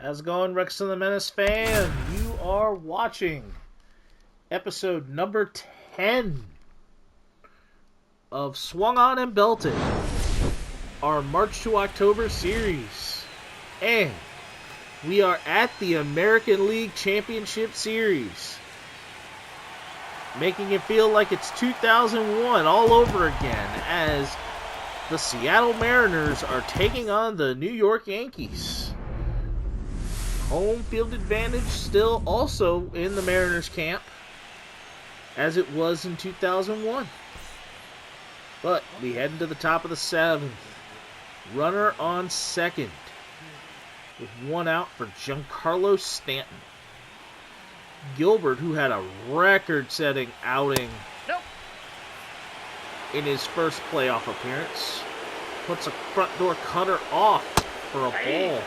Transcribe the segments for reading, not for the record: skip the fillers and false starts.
How's it going, Rex and the Menace fan? You are watching episode number 10 of Swung On and Belted, our March to October series. And we are at the American League Championship Series, making it feel like it's 2001 all over again as the Seattle Mariners are taking on the New York Yankees. Home field advantage still also in the Mariners camp, as it was in 2001. But we head into the top of the seventh. Runner on second, with one out for Giancarlo Stanton. Gilbert, who had a record-setting outing in his first playoff appearance, puts a front door cutter off for a ball.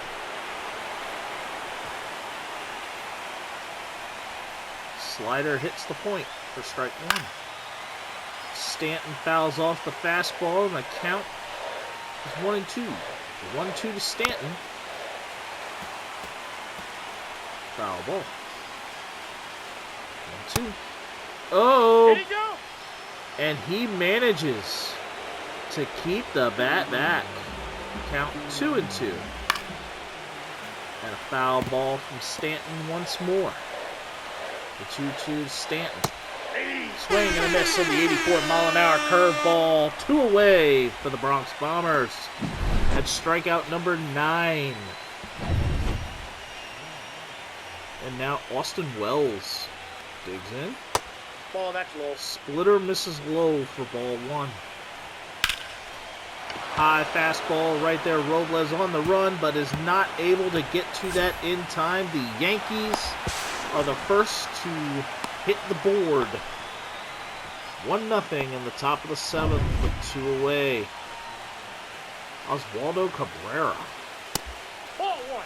Slider hits the point for strike one. Stanton fouls off the fastball, and the count is 1-2. 1-2 to Stanton. Foul ball. 1-2. Oh! And he manages to keep the bat back. Count 2-2. And a foul ball from Stanton once more. The 2-2 to Stanton. Swing and a miss on the 84-mile-an-hour curveball. 2 away for the Bronx Bombers. That's strikeout number 9. And now Austin Wells digs in. Ball, that's low. Splitter misses low for ball 1. High fastball right there. Robles on the run, but is not able to get to that in time. The Yankees are the first to hit the board. 1-0 in the top of the 7th with 2 away. Oswaldo Cabrera. Ball 1.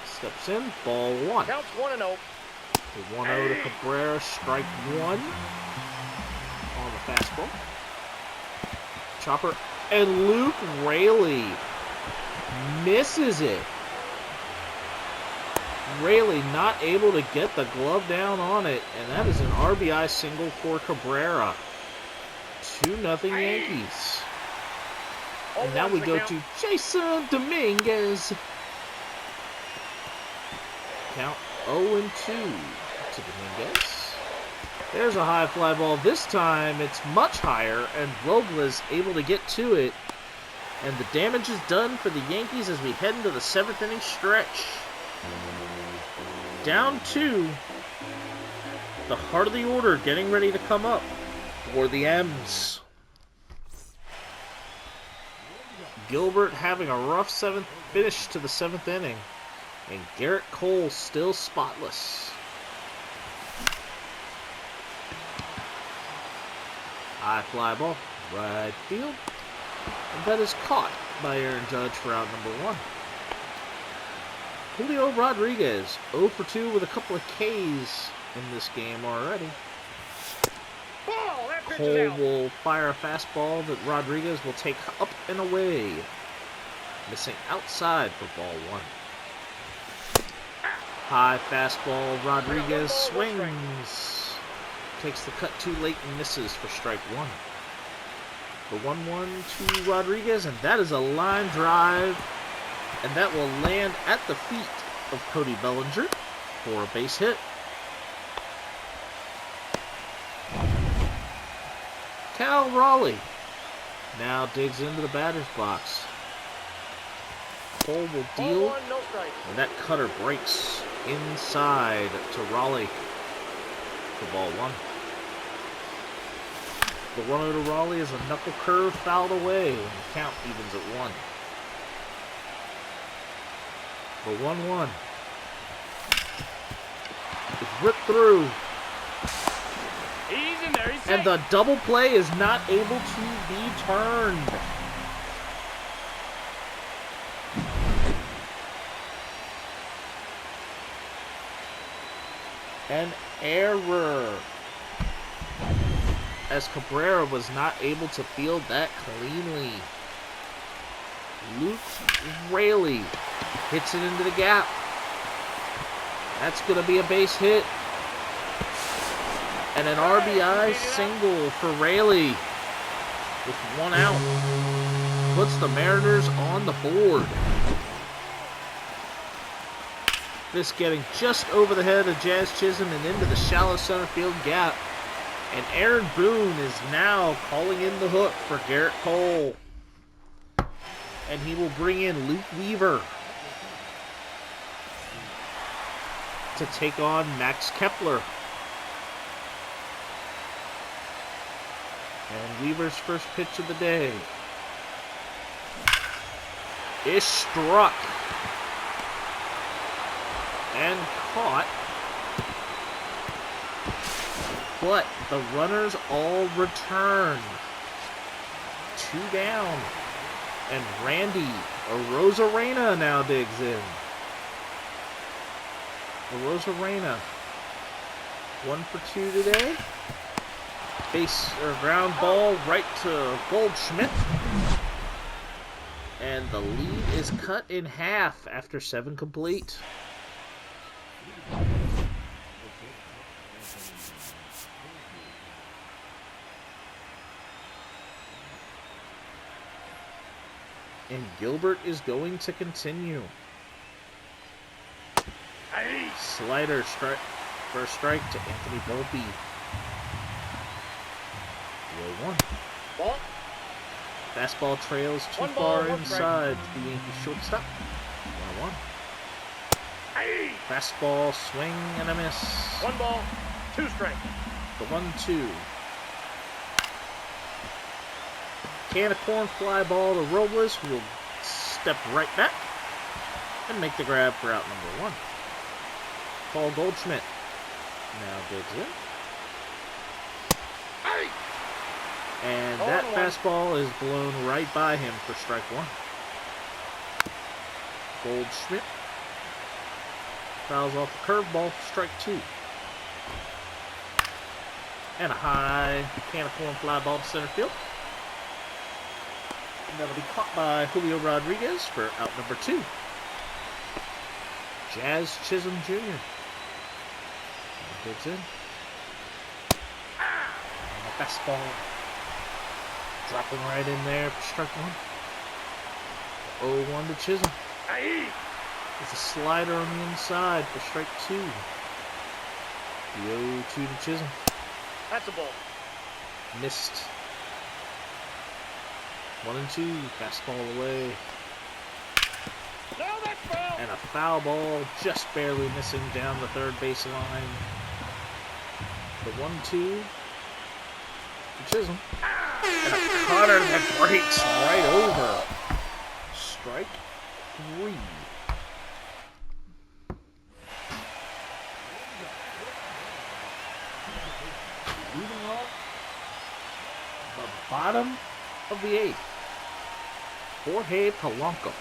Steps in. Ball 1. Counts 1-0. The 1-0 to Cabrera. Strike 1 on the fastball. Chopper. And Luke Raley misses it. Raley not able to get the glove down on it, and that is an RBI single for Cabrera. 2-0 Yankees. And now we go to Jason Dominguez. Count 0-2 to Dominguez. There's a high fly ball. This time it's much higher, and Robles able to get to it. And the damage is done for the Yankees as we head into the 7th inning stretch. Down 2. The heart of the order getting ready to come up for the M's. Gilbert having a rough 7th finish to the 7th inning. And Garrett Cole still spotless. High fly ball, right field. And that is caught by Aaron Judge for out number 1. Julio Rodriguez, 0 for 2 with a couple of Ks in this game already. Cole will fire a fastball that Rodriguez will take up and away. Missing outside for ball 1. High fastball, Rodriguez swings. Takes the cut too late and misses for strike 1. The 1-1 to Rodriguez, and that is a line drive. And that will land at the feet of Cody Bellinger for a base hit. Cal Raleigh now digs into the batter's box. Cole will deal, and that cutter breaks inside to Raleigh for ball 1. The 1-0 to Raleigh is a knuckle curve fouled away, and the count evens at 1. The 1-1 is ripped through. He's in there. He's and the double play is not able to be turned. An error, as Cabrera was not able to field that cleanly. Luke Raley hits it into the gap. That's going to be a base hit. And an RBI single for Raley with 1 out. Puts the Mariners on the board. This getting just over the head of Jazz Chisholm and into the shallow center field gap. And Aaron Boone is now calling in the hook for Garrett Cole. And he will bring in Luke Weaver to take on Max Kepler. And Weaver's first pitch of the day is struck and caught, but the runners all return. 2 down, and Randy Arozarena now digs in. Arozarena, 1 for 2 today. Base or ground ball right to Goldschmidt. And the lead is cut in half after 7 complete. And Gilbert is going to continue. Slider strike for a strike to Anthony Volpe. 0-1. Ball. Fastball trails too 1 far ball, 1 inside to the Yankees shortstop. 1-1. Fastball, swing, and a miss. 1 ball, 2 strike. The 1-2. Can of corn fly ball to Robles, who will step right back and make the grab for out number 1. Paul Goldschmidt now digs in. And that fastball is blown right by him for strike 1. Goldschmidt fouls off the curveball for strike 2. And a high can of corn fly ball to center field. And that'll be caught by Julio Rodriguez for out number 2. Jazz Chisholm Jr. Gets in. And a fastball dropping right in there for strike 1. 0-1 to Chisholm. It's a slider on the inside for strike 2. The 0-2 to Chisholm. That's a ball. Missed. 1-2. Fastball away. No, that's foul. And a foul ball just barely missing down the third base line. The 1-2 to Chisholm. And a cutter that breaks right over. Strike 3. Moving on. The bottom of the 8th. Jorge Polanco.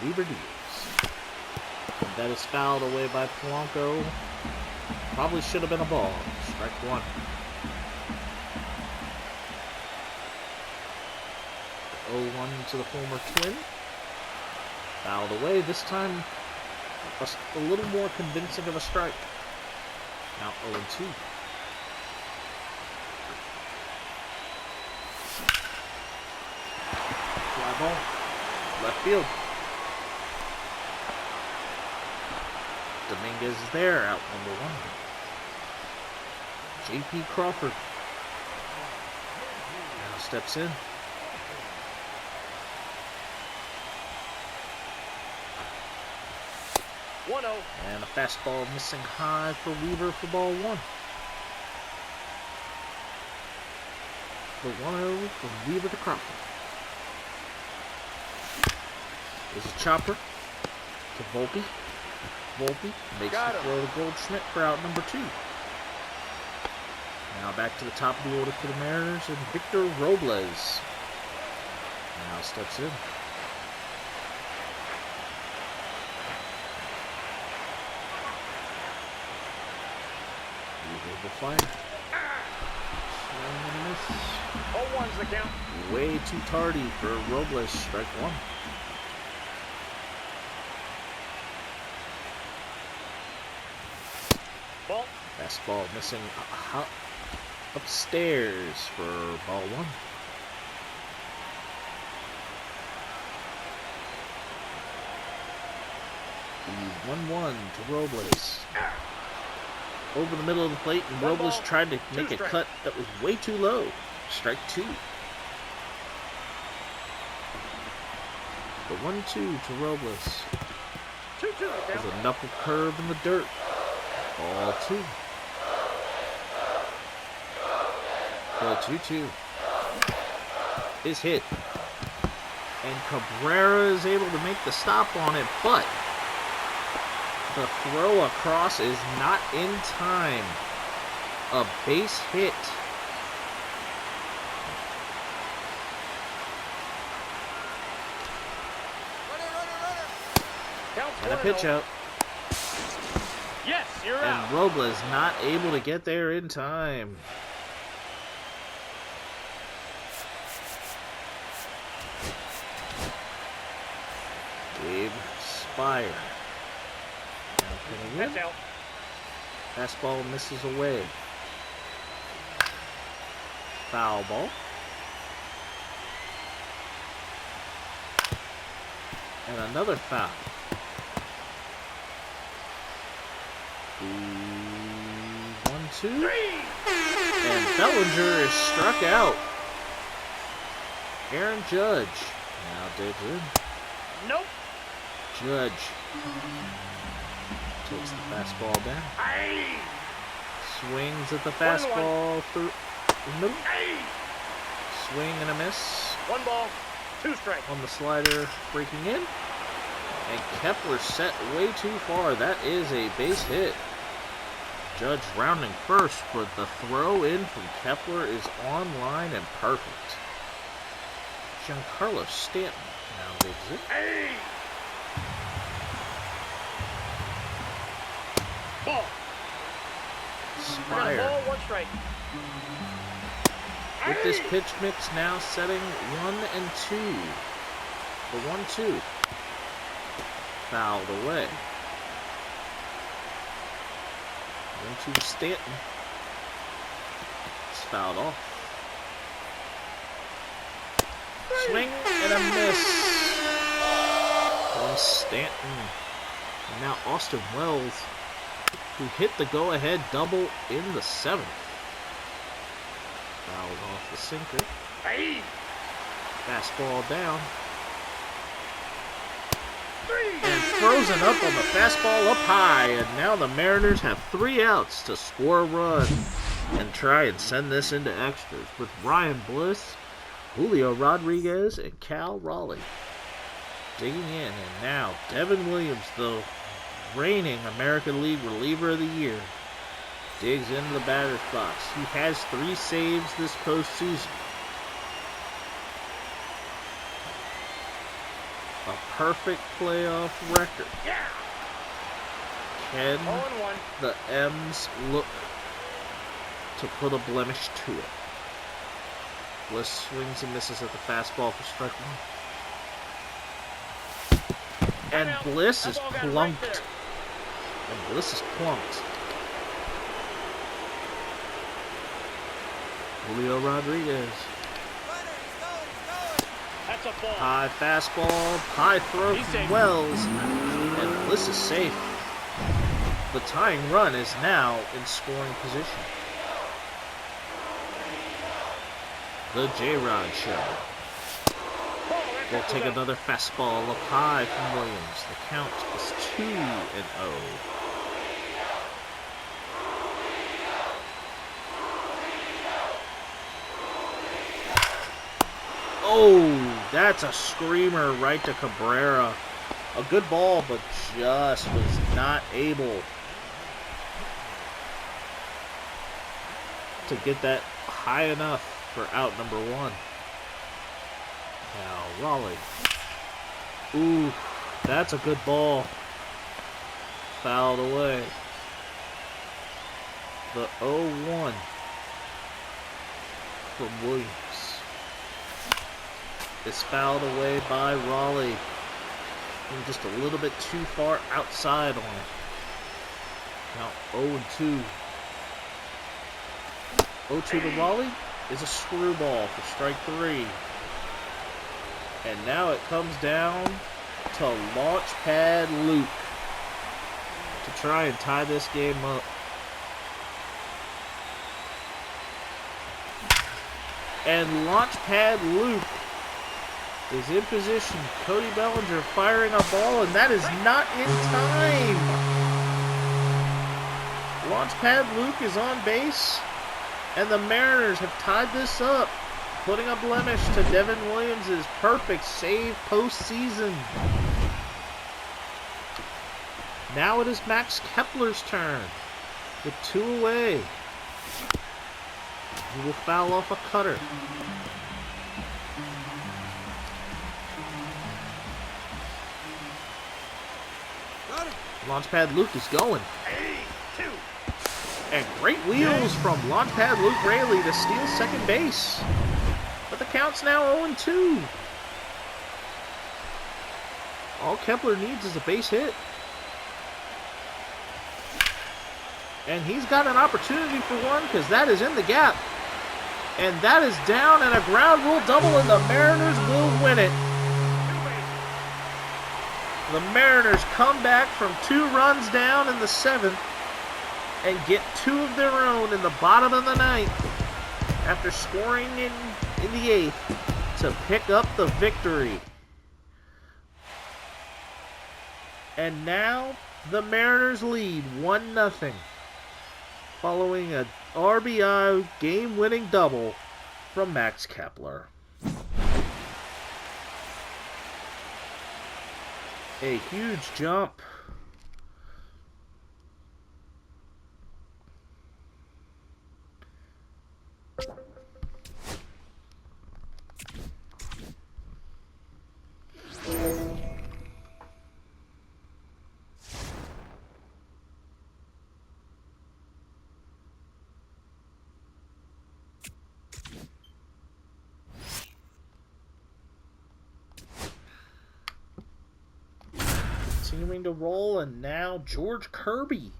Weaver deals. And that is fouled away by Polanco. Probably should have been a ball. Strike 1. 0-1 to the former Twin. Fouled away. This time, a little more convincing of a strike. Now 0-2. Fly ball. Left field. Dominguez is there, out number 1. J.P. Crawford now steps in. And a fastball missing high for Weaver for ball 1. The 1-0 from Weaver to Crawford. There's a chopper to Volpe. Volpe makes the throw to Goldschmidt for out number 2. Now back to the top of the order for the Mariners, and Victor Robles now steps in. The fire. Swung and a miss. 0-1's the count. Way too tardy for Robles. Strike one. Ball. Fastball missing upstairs for ball one. The 1-1 to Robles. Over the middle of the plate, and Robles tried to make a cut that was way too low. Strike two. The 1-2 to Robles. 2-2 the With count. a knuckle curve in the dirt. Ball two. The 2-2 is hit. And Cabrera is able to make the stop on it, but the throw across is not in time. A base hit. Counts And a 1-0. pitch out. Yes, you're out. And Robles not able to get there in time. Gabe Spire. Now can he win? That's out. Fastball misses away. Foul ball. And another foul. 1-2. And Bellinger is struck out. Aaron Judge now digs in. Nope. Judge takes the fastball down. Aye. Swings at the 1-1. fastball through the middle. Aye. Swing and a miss 1 ball, 2 strikes. on the slider, breaking in. And Kepler set way too far. That is a base hit. Judge rounding first, but the throw in from Kepler is on line and perfect. Giancarlo Stanton now digs it. Aye. Ball. We got a Spire. ball, 1 strike. With this Aye. pitch mix now setting 1-2. The 1-2. Fouled away. 1-2 to Stanton. It's fouled off. Swing and a miss from Stanton. And now Austin Wells, who hit the go-ahead double in the 7th. Fouled off the sinker. Aye. Fastball down. 3. And frozen up on the fastball up high. And now the Mariners have 3 outs to score a run and try and send this into extras with Ryan Bliss, Julio Rodriguez, and Cal Raleigh digging in. And now Devin Williams, the reigning American League reliever of the year, digs into the batter's box. He has 3 saves this postseason. A perfect playoff record. Yeah. Can 0-1. the M's look to put a blemish to it? Bliss swings and misses at the fastball for strike one. And Timeout. Bliss That is ball got right plunked. there. And Bliss is plunked. Julio Rodriguez. That's a ball. High fastball, high throw He's from safe. Wells, and Bliss is safe. The tying run is now in scoring position. The J-Rod Show. Ball, We'll that's take out. another fastball up high from Williams. The count is 2-0. Oh, that's a screamer right to Cabrera. A good ball, but just was not able to get that high enough for out number 1. Now, Raleigh. Ooh, that's a good ball. Fouled away. The 0-1. from Williams. It's fouled away by Raleigh. And just a little bit too far outside on it. Now 0-2. 0-2 to Raleigh is a screwball for strike 3. And now it comes down to Launchpad Luke to try and tie this game up. And Launchpad Luke is in position. Cody Bellinger firing a ball, and that is not in time. Launchpad Luke is on base, and the Mariners have tied this up, putting a blemish to Devin Williams' perfect save postseason. Now it is Max Kepler's turn with 2 away. He will foul off a cutter. Launchpad Luke is going. And great wheels from Launchpad Luke Raley to steal second base. But the count's now 0-2. All Kepler needs is a base hit. And he's got an opportunity for one because that is in the gap. And that is down, and a ground rule double, and the Mariners will win it. The Mariners come back from 2 runs down in the 7th and get 2 of their own in the bottom of the 9th after scoring in the 8th to pick up the victory. And now the Mariners lead 1-0 following an RBI game-winning double from Max Kepler. A huge jump. Continuing to roll, and now George Kirby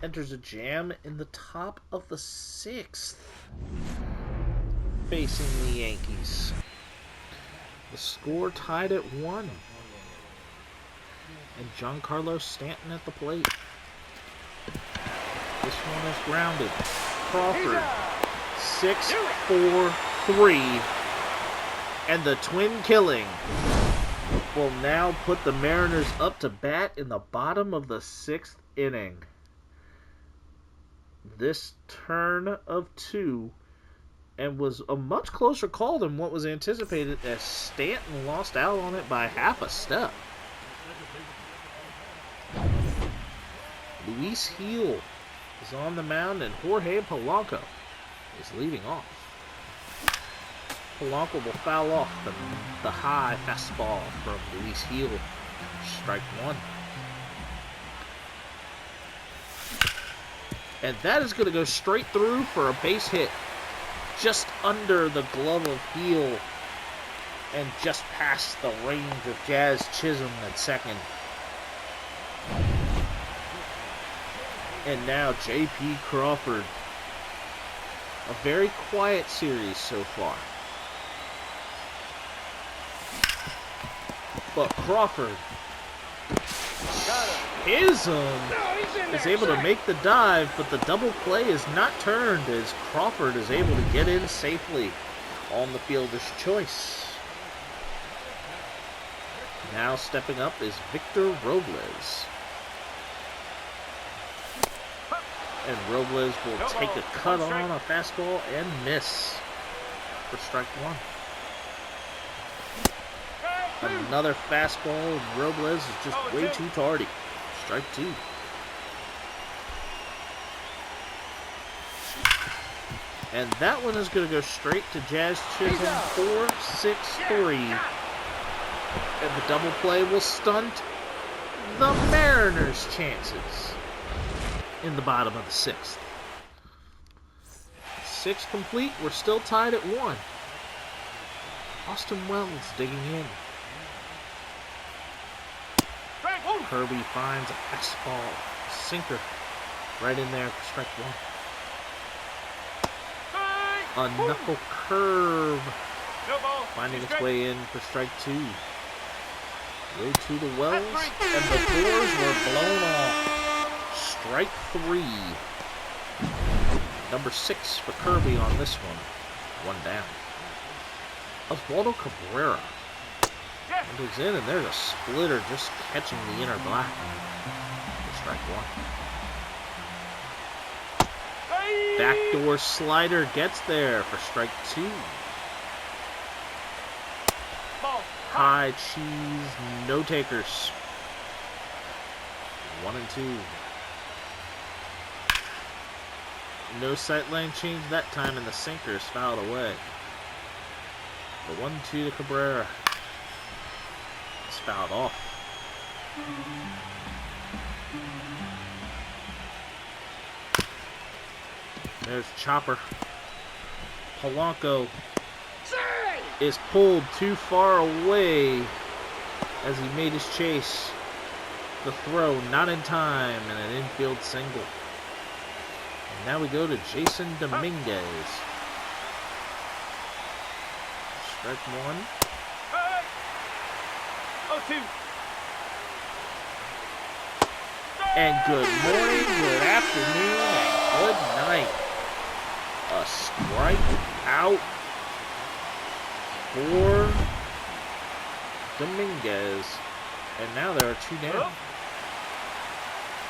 enters a jam in the top of the 6th, facing the Yankees. The score tied at 1. And Giancarlo Stanton at the plate. This one is grounded. Crawford, 6-4-3. And the twin killing will now put the Mariners up to bat in the bottom of the 6th inning. This turn of 2 and was a much closer call than what was anticipated, as Stanton lost out on it by half a step. Luis Gil is on the mound, and Jorge Polanco is leading off. Polanco will foul off the high fastball from Luis Gil. Strike 1. And that is going to go straight through for a base hit. Just under the glove of Gil. And just past the range of Jazz Chisholm at second. And now J.P. Crawford. A very quiet series so far. But Crawford, Chisholm is able to make the dive, but the double play is not turned as Crawford is able to get in safely on the fielder's choice. Now stepping up is Victor Robles. And Robles will take a cut on a fastball and miss for strike 1. Another fastball, and Robles is just way too tardy. Strike 2. And that one is going to go straight to Jazz Chisholm, 4-6-3. And the double play will stunt the Mariners' chances in the bottom of the 6th. 6 complete. We're still tied at 1. Austin Wells digging in. Kirby finds a fastball, sinker, right in there for strike 1. A knuckle curve, finding its way in for strike 2. Go to the Wells, and the doors were blown off. Strike 3. Number 6 for Kirby on this one. 1 down. Oswaldo Cabrera goes in, and there's a splitter just catching the inner black for strike 1. Backdoor slider gets there for strike 2. High cheese, no takers. 1 and 2. No sightline change that time, and the sinker is fouled away. The 1-2 to Cabrera. It's fouled off. There's Chopper. Polanco is pulled too far away as he made his chase. The throw not in time, and an infield single. And now we go to Jason Dominguez. Strike 1. 0-2. And good morning, good afternoon, and good night. A strike out for Dominguez. And now there are 2 down.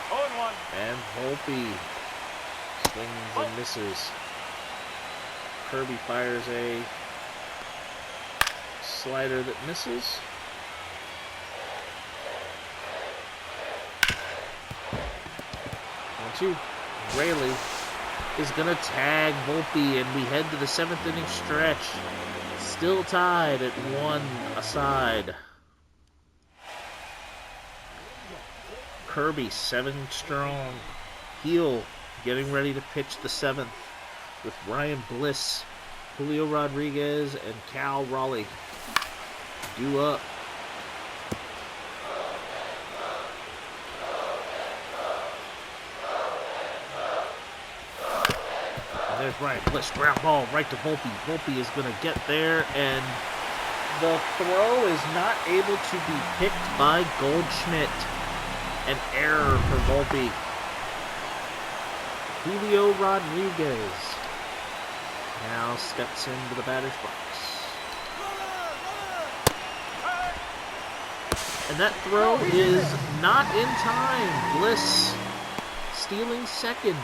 0-1. And Volpe swings and misses. Kirby fires a slider that misses. 1-2. Rayleigh is going to tag Volpe, and we head to the 7th inning stretch. Still tied at 1 aside. Kirby 7 strong. Heel getting ready to pitch the 7th with Ryan Bliss, Julio Rodriguez, and Cal Raleigh due up. And there's Ryan Bliss, ground ball right to Volpe. Volpe is going to get there, and the throw is not able to be picked by Goldschmidt. An error for Volpe. Julio Rodriguez now steps into the batter's box. And that throw is not in time. Bliss stealing second.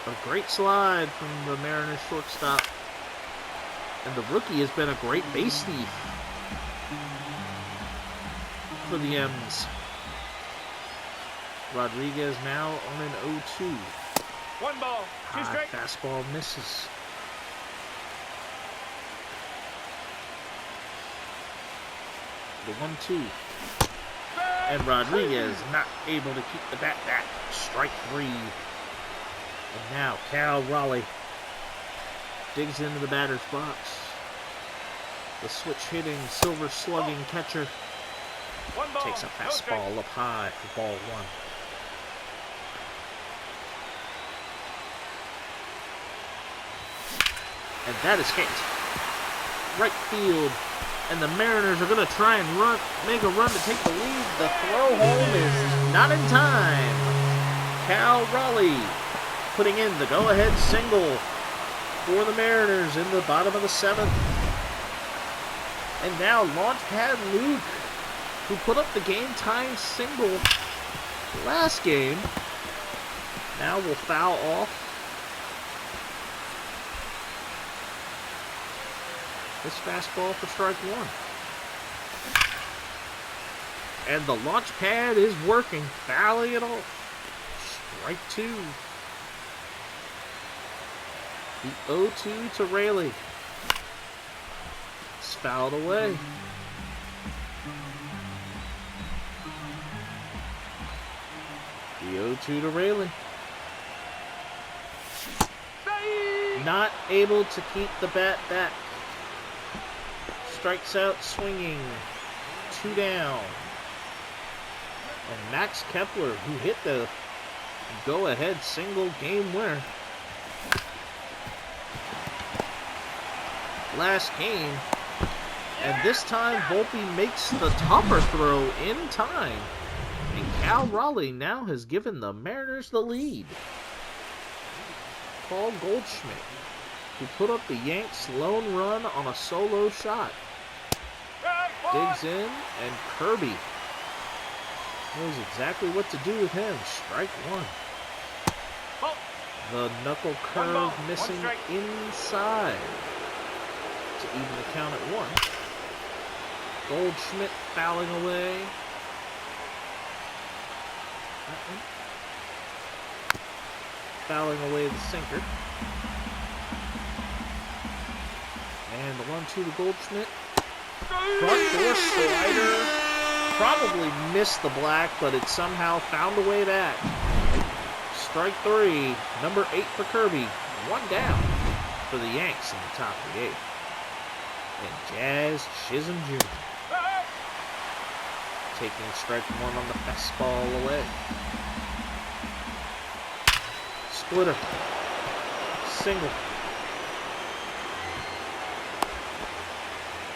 A great slide from the Mariners shortstop. And the rookie has been a great base thief for the M's. Rodriguez now on an 0-2. 1 ball, 2 strike. Fastball misses. The 1-2. And Rodriguez not able to keep the bat back. Strike 3. And now Cal Raleigh digs into the batter's box. The switch hitting, silver slugging catcher takes a fastball up high for ball 1. And that is hit. Right field. And the Mariners are going to try and make a run to take the lead. The throw home is not in time. Cal Raleigh putting in the go-ahead single for the Mariners in the bottom of the 7th. And now Launchpad Luke, who put up the game-tying single last game, now will foul off. This fastball for strike 1. And the launch pad is working, fouling it off. Strike 2. The 0-2 to Rayleigh. It's fouled away. The 0-2 to Rayleigh. not able to keep the bat back. Strikes out swinging. 2 down. And Max Kepler, who hit the go-ahead single game winner last game. And this time, Volpe makes the topper throw in time. And Cal Raleigh now has given the Mariners the lead. Paul Goldschmidt, who put up the Yanks' lone run on a solo shot, digs in, and Kirby knows exactly what to do with him. Strike 1. The knuckle curve missing inside to even the count at 1. Goldschmidt fouling away. Fouling away the sinker. And the 1-2 to Goldschmidt. Front door slider. Probably missed the black, but it somehow found a way back. Strike 3. Number 8 for Kirby. 1 down for the Yanks in the top of the 8th. And Jazz Chisholm Jr. taking strike 1 on the fastball away. Splitter. Single.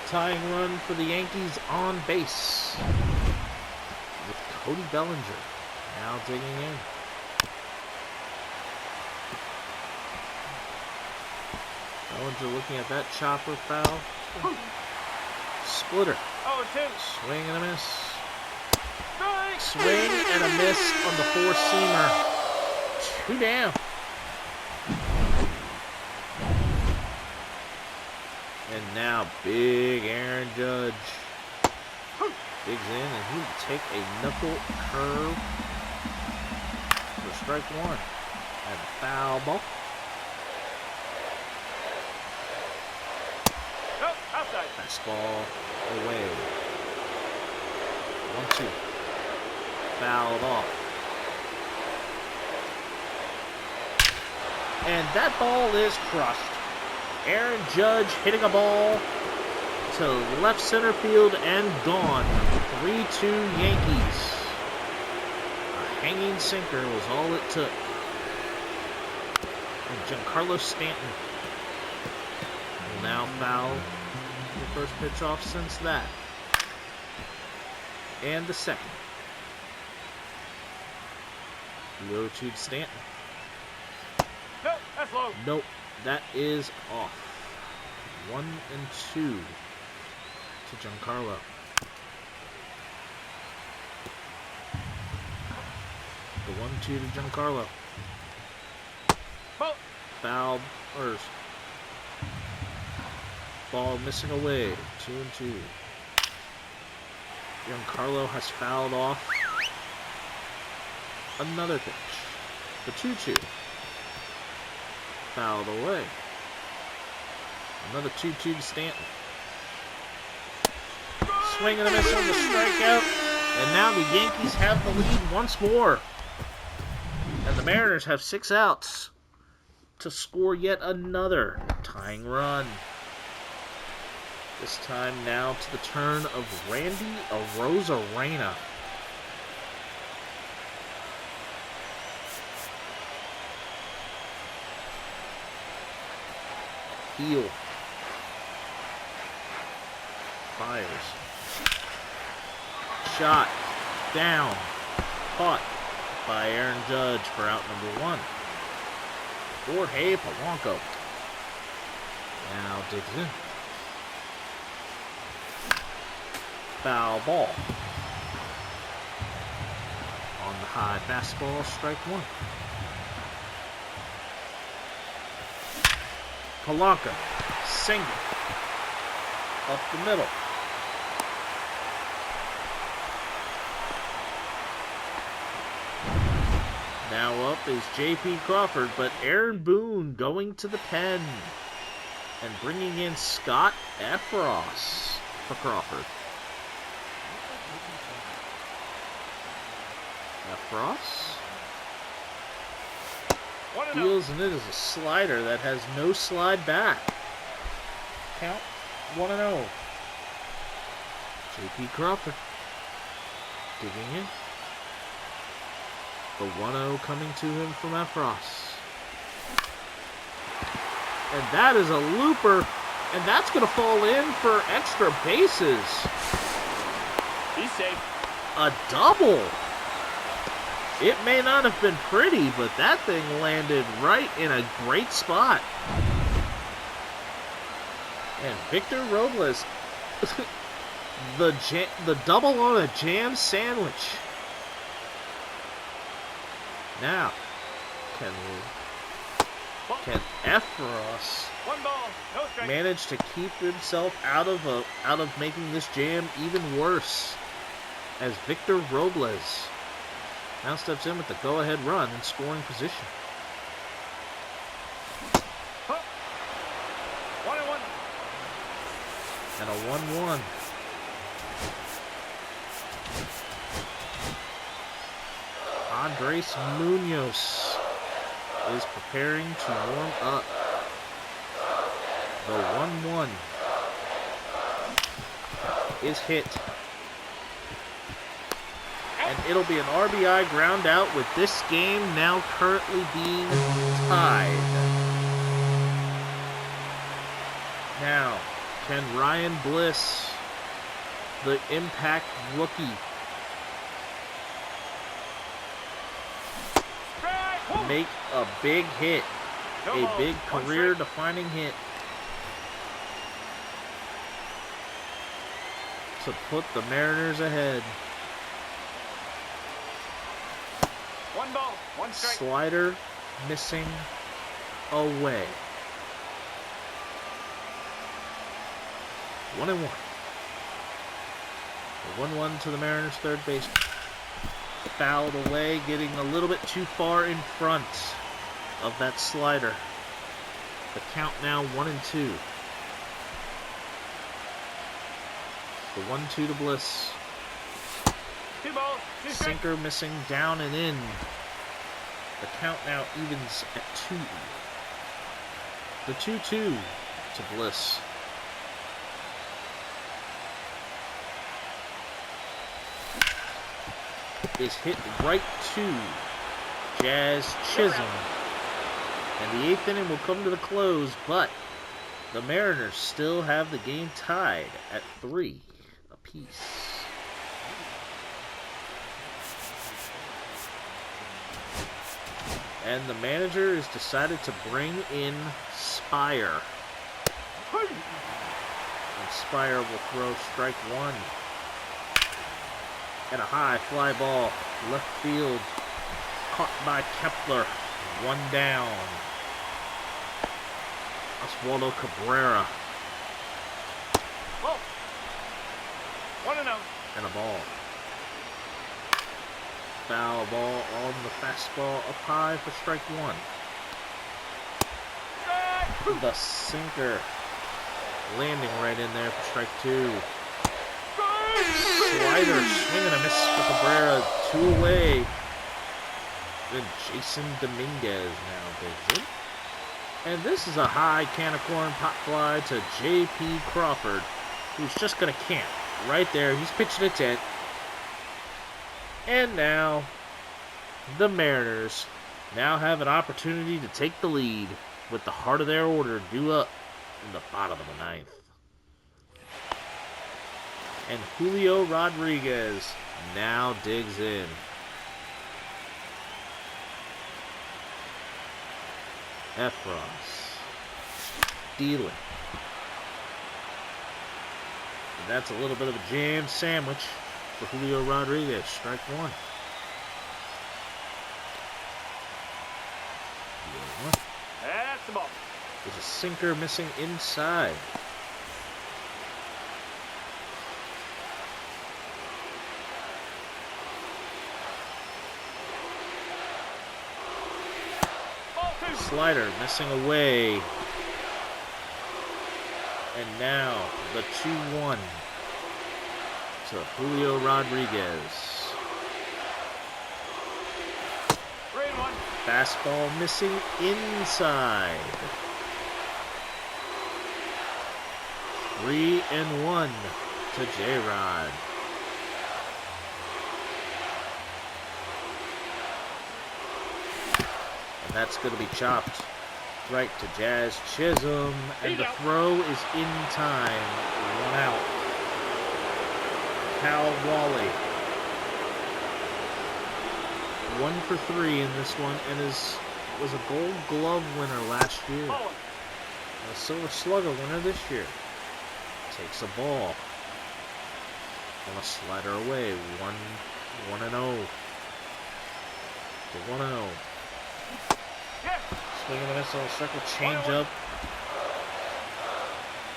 Tying run for the Yankees on base. With Cody Bellinger now digging in. Bellinger looking at that chopper foul. Splitter. 0-2. Swing and a miss. Swing and a miss on the 4-seamer. 2 down. And now big Aaron Judge digs in, and he will take a knuckle curve for strike 1. And a foul ball. Outside. Fastball away. 1-2. Fouled off. And that ball is crushed. Aaron Judge hitting a ball to left center field and gone. 3-2 Yankees. A hanging sinker was all it took. And Giancarlo Stanton will now foul the first pitch off since that. And the second. The 0-2 to Stanton. Nope, that's low. Nope, that is off. 1-2 to Giancarlo. The 1-2 to Giancarlo. Foul, or ball missing away. 2-2. Giancarlo has fouled off another pitch. The 2-2. Fouled away. Another 2-2 to Stanton. Swing and a miss on the strikeout. And now the Yankees have the lead once more. And the Mariners have 6 outs to score yet another tying run. This time now to the turn of Randy Arozarena. Heel. Fires. Shot. Down. Caught by Aaron Judge for out number 1. Jorge Polanco now digs in. Foul ball. On the high fastball, strike 1. Polanco, single, up the middle. Now up is J.P. Crawford, but Aaron Boone going to the pen and bringing in Scott Efros for Crawford. Efros Deals, and it is a slider that has no slide back. Count 1-0. J.P. Crawford digging in. The 1-0 coming to him from Efros. And that is a looper, and that's going to fall in for extra bases. He's safe. A double. It may not have been pretty, but that thing landed right in a great spot. And Victor Robles, the double on a jam sandwich. Now, can Efros manage to keep himself out of making this jam even worse? As Victor Robles now steps in with the go-ahead run in scoring position. 1-1. And a 1-1. Andres Munoz is preparing to warm up. The 1-1 is hit. And it'll be an RBI ground out with this game now currently being tied. Now, can Ryan Bliss, the impact rookie, make a big hit, a big career-defining hit to put the Mariners ahead? 1 ball, 1 strike. Slider missing away. 1-1. The 1-1 to the Mariners' third base. Fouled away, getting a little bit too far in front of that slider. The count now 1-2. The 1-2 to Bliss. 2 balls, 2 strikes. Sinker missing down and in. The count now evens at 2. The 2-2 to Bliss. Is hit right to Jazz Chisholm. And the 8th inning will come to the close, but the Mariners still have the game tied at 3 apiece. And the manager has decided to bring in Spire. And Spire will throw strike 1. And a high fly ball, left field, caught by Kepler, 1 down. Oswaldo Cabrera. Whoa. 1-0. And a ball. Foul ball on the fastball up high for strike 1. Strike. The sinker landing right in there for strike 2. Slider, swing and a miss for Cabrera, 2 away. Then Jason Dominguez now digs in. And this is a high can of corn pop fly to J.P. Crawford, who's just going to camp right there. He's pitching a 10. And now, the Mariners now have an opportunity to take the lead with the heart of their order due up in the bottom of the 9th. And Julio Rodriguez now digs in. Efros dealing. And that's a little bit of a jam sandwich for Julio Rodriguez. Strike 1. That's the ball. There's a sinker missing inside. Slider missing away. And now the 2-1 to Julio Rodriguez. 3-1. Fastball missing inside. 3-1 to J-Rod. And that's going to be chopped right to Jazz Chisholm. And the throw is in time. 1 out. Cal Raleigh. 1 for 3 in this one, and was a Gold Glove winner last year. And a Silver Slugger winner this year. Takes a ball. On a slider away. 1-0. The 1-0. Swing and a miss on a circle changeup.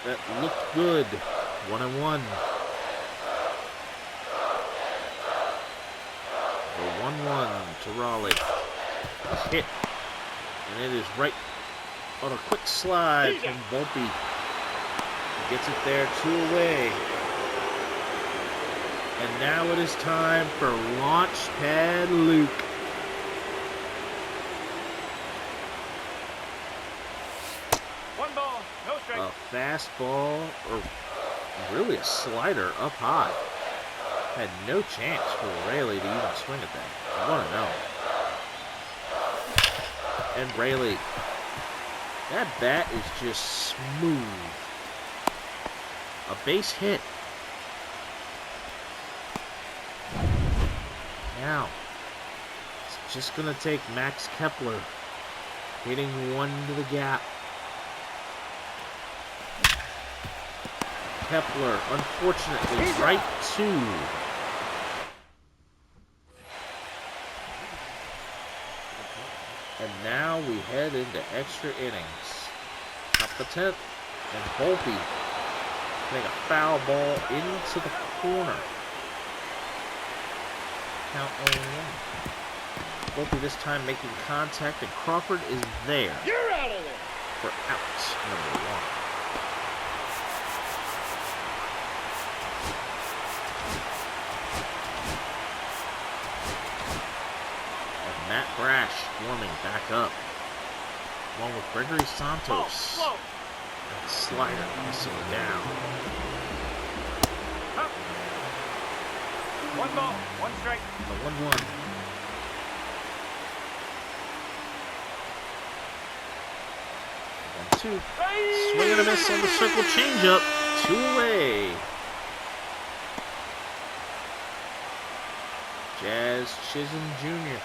That looked good. 1-1. The 1-1 to Raleigh. Hit. And it is right on a quick slide from Volpe. He gets it there, 2 away. And now it is time for Launchpad Luke. A fastball, or really a slider up high. Had no chance for Raley to even swing at that. 1-0. And Raley, that bat is just smooth. A base hit. Now, it's just going to take Max Kepler hitting 1 to the gap. Kepler, unfortunately, right 2. And now we head into extra innings. Top the 10th, and Volpe make a foul ball into the corner. Count 0-1. Volpe this time making contact, and Crawford is there. You're out of there for out number 1. Matt Brash warming back up, along with Gregory Santos. And slider missing down. 1 ball, 1 strike. The 1-1. Two. Swing and a miss on the circle changeup. 2 away. Jazz Chisholm Jr.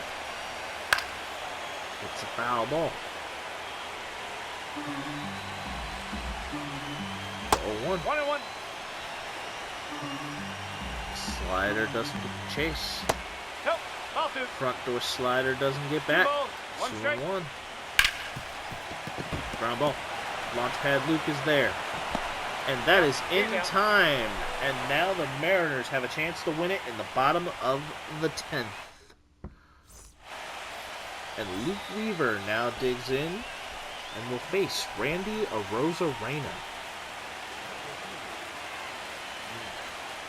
It's a foul ball. 0-1. 1-1. Slider doesn't get the chase. Nope. Ball 2. Front door slider doesn't get back. 1 strike. 2-1. Ground ball. Launchpad Luke is there. And that is in time. And now the Mariners have a chance to win it in the bottom of the 10th. And Luke Weaver now digs in and will face Randy Arozarena.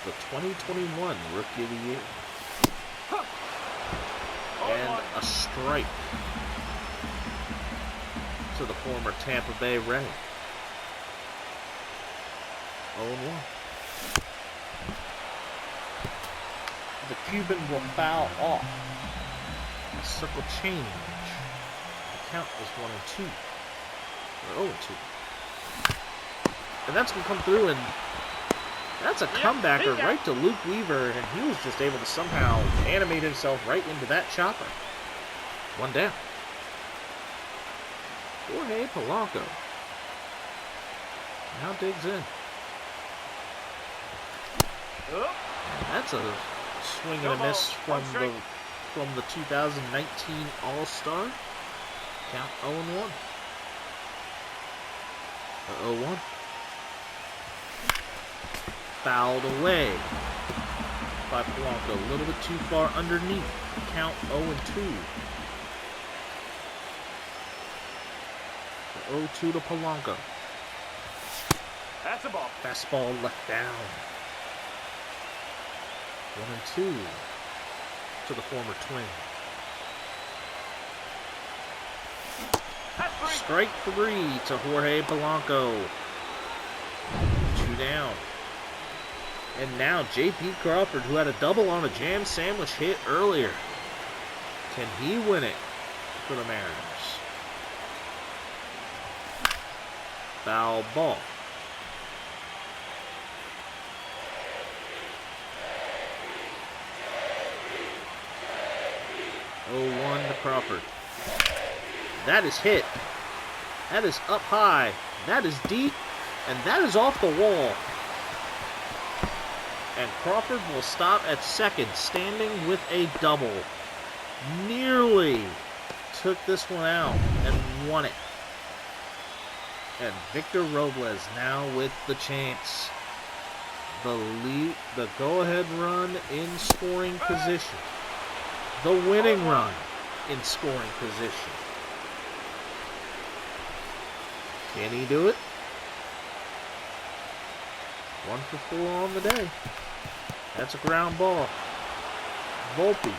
The 2021 Rookie of the Year. And a strike to the former Tampa Bay Ray. 0-1. The Cuban will foul off. A circle change. The count is 1-2. Or 0-2. And that's going to come through, and that's a comebacker right to Luke Weaver, and he was just able to somehow animate himself right into that chopper. 1 down. Jorge Polanco now digs in. And that's a swing and a miss from the 2019 All-Star. Count 0-1. 0-1. Fouled away by Polanco. A little bit too far underneath. Count 0-2. 0-2 to Polanco. That's a ball. Fastball left down. 1-2 to the former Twin. That's 3. Strike 3 to Jorge Polanco. 2 down. And now J.P. Crawford, who had a double on a jam sandwich hit earlier. Can he win it for the Mariners? Foul ball. 0-1 to Crawford. That is hit. That is up high. That is deep. And that is off the wall. And Crawford will stop at second, standing with a double. Nearly took this one out and won it. And Victor Robles now with the chance. The go-ahead run in scoring position. The winning run in scoring position. Can he do it? 1 for 4 on the day. That's a ground ball. Volpe.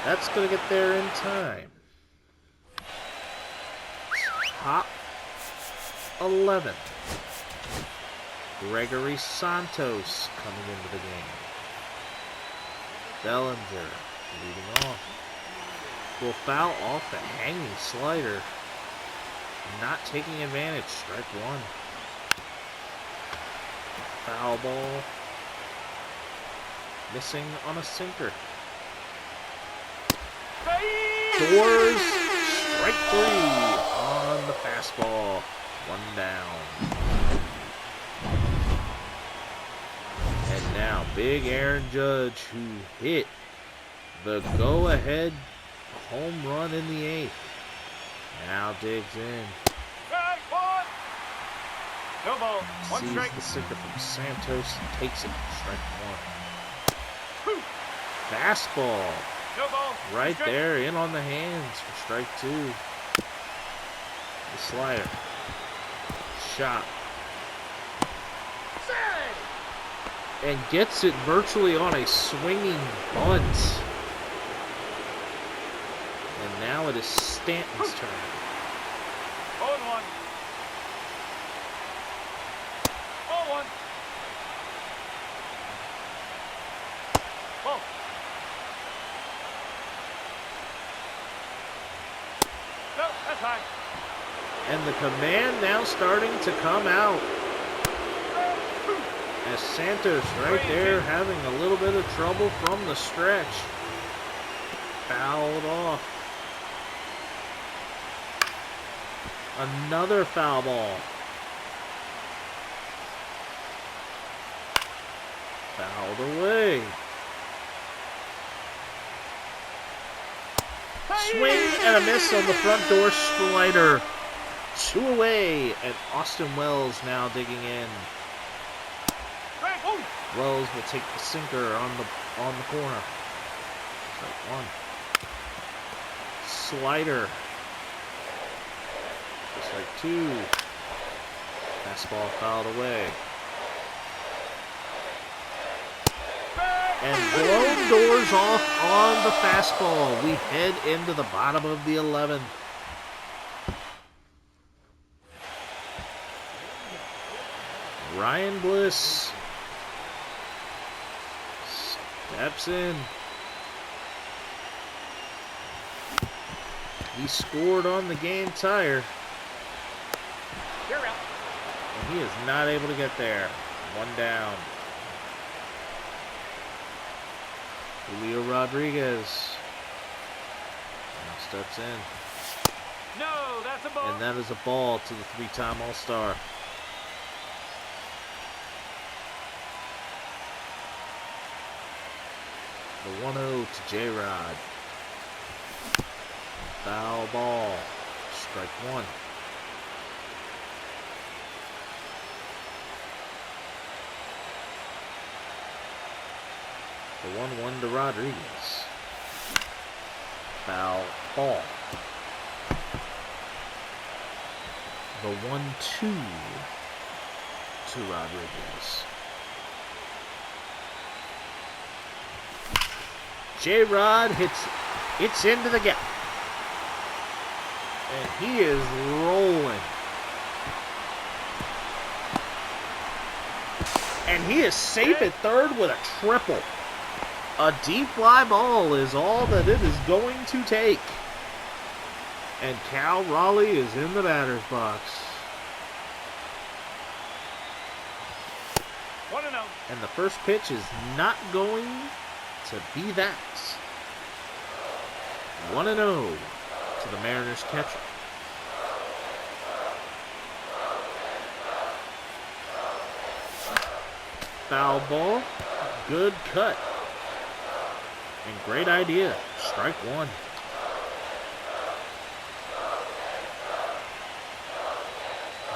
That's going to get there in time. Top 11. Gregory Santos coming into the game. Bellinger leading off. Will foul off the hanging slider. Not taking advantage. Strike 1. Foul ball. Missing on a sinker. Doors. Strike 3 on the fastball. 1 down. And now big Aaron Judge, who hit the go-ahead home run in the 8th. Now digs in. No ball. 1 Sees strike. the sinker from Santos and takes it. Strike 1. Fastball. No ball. Right Strike. there, in on the hands for strike 2. The slider. Shot. And gets it virtually on a swinging bunt. And now it is Stanton's turn. 0-1. 0-1. Ball. No, that's high. And the command now starting to come out. As Santos right there having a little bit of trouble from the stretch. Fouled off. Another foul ball. Fouled away. Swing and a miss on the front door slider. 2 away, and Austin Wells now digging in. Wells will take the sinker on the corner. Strike 1. Slider. Strike 2. Fastball fouled away. And blown doors off on the fastball. We head into the bottom of the 11th. Ryan Bliss steps in. He scored on the game tire. You're out. And he is not able to get there. 1 down. Julio Rodriguez now steps in. No, that's a ball. And that is a ball to the 3-time All-Star. The 1-0 to J-Rod. Foul ball. Strike 1. The 1-1 to Rodriguez. Foul ball. The 1-2 to Rodriguez. J-Rod hits into the gap. And he is rolling. And he is safe at third with a triple. A deep fly ball is all that it is going to take. And Cal Raleigh is in the batter's box. 1-0. And the first pitch is not going to be that. 1-0 to the Mariners catcher. Foul ball. Good cut. And great idea. Strike one.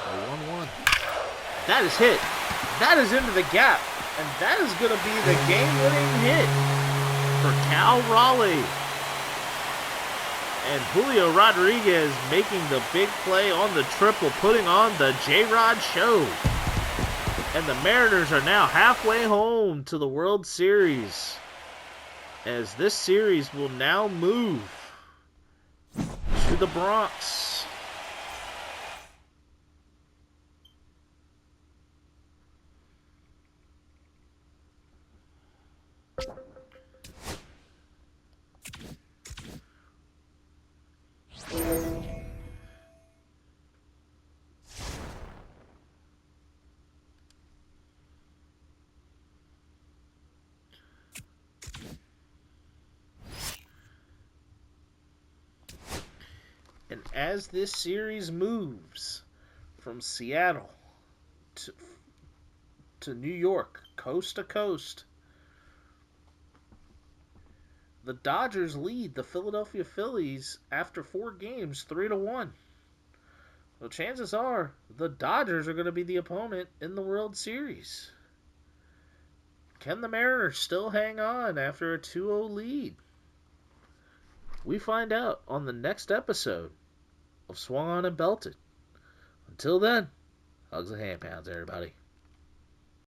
The 1-1. That is hit. That is into the gap. And that is going to be the game-winning hit for Cal Raleigh. And Julio Rodriguez making the big play on the triple, putting on the J-Rod show. And the Mariners are now halfway home to the World Series, as this series will now move to the Bronx. And as this series moves from Seattle to New York, coast to coast, the Dodgers lead the Philadelphia Phillies after 4 games, 3-1. So chances are the Dodgers are going to be the opponent in the World Series. Can the Mariners still hang on after a 2-0 lead? We find out on the next episode of Swung On and Belted. Until then, hugs and hand pounds, everybody.